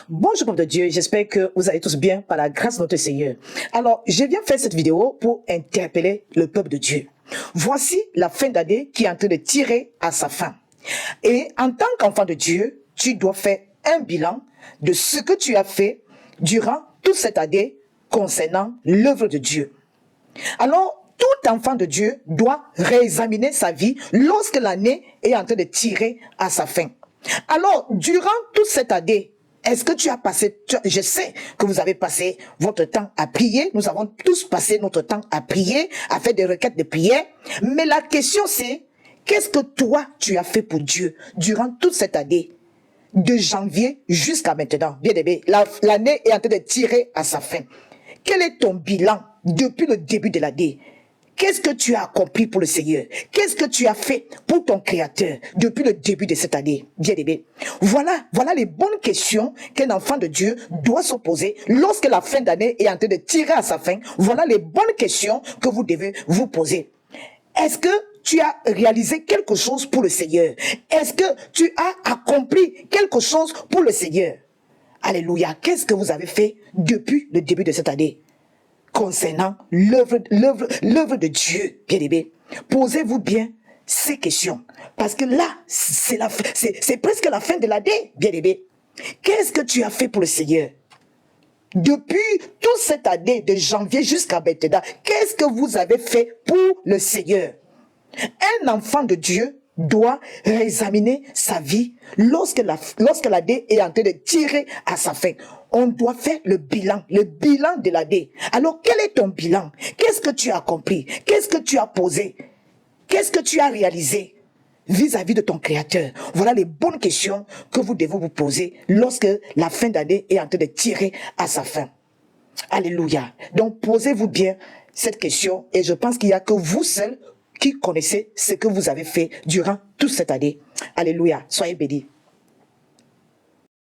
Bonjour peuple de Dieu, j'espère que vous allez tous bien par la grâce de notre Seigneur. Alors, je viens faire cette vidéo pour interpeller le peuple de Dieu. Voici la fin d'année qui est en train de tirer à sa fin. Et en tant qu'enfant de Dieu, tu dois faire un bilan de ce que tu as fait durant toute cette année concernant l'œuvre de Dieu. Alors, tout enfant de Dieu doit réexaminer sa vie lorsque l'année est en train de tirer à sa fin. Alors, durant toute cette année, est-ce que tu as passé, je sais que vous avez passé votre temps à prier, nous avons tous passé notre temps à prier, à faire des requêtes de prière, mais la question c'est, qu'est-ce que toi tu as fait pour Dieu durant toute cette année, de janvier jusqu'à maintenant? Bien aimé, l'année est en train de tirer à sa fin. Quel est ton bilan depuis le début de l'année? Qu'est-ce que tu as accompli pour le Seigneur? Qu'est-ce que tu as fait pour ton Créateur depuis le début de cette année? Bien-aimé, voilà les bonnes questions qu'un enfant de Dieu doit se poser lorsque la fin d'année est en train de tirer à sa fin. Voilà les bonnes questions que vous devez vous poser. Est-ce que tu as réalisé quelque chose pour le Seigneur? Est-ce que tu as accompli quelque chose pour le Seigneur? Alléluia. Qu'est-ce que vous avez fait depuis le début de cette année concernant l'œuvre de Dieu, bien-aimé? Posez-vous bien ces questions, parce que là, c'est presque la fin de l'année, bien-aimé. Qu'est-ce que tu as fait pour le Seigneur? Depuis toute cette année, de janvier jusqu'à maintenant, qu'est-ce que vous avez fait pour le Seigneur? Un enfant de Dieu doit réexaminer sa vie lorsque l'année est en train de tirer à sa fin. On doit faire le bilan de l'année. Alors, quel est ton bilan? Qu'est-ce que tu as accompli? Qu'est-ce que tu as posé? Qu'est-ce que tu as réalisé vis-à-vis de ton Créateur? Voilà les bonnes questions que vous devez vous poser lorsque la fin d'année est en train de tirer à sa fin. Alléluia. Donc, posez-vous bien cette question et je pense qu'il n'y a que vous seul qui connaissez ce que vous avez fait durant toute cette année. Alléluia. Soyez bénis.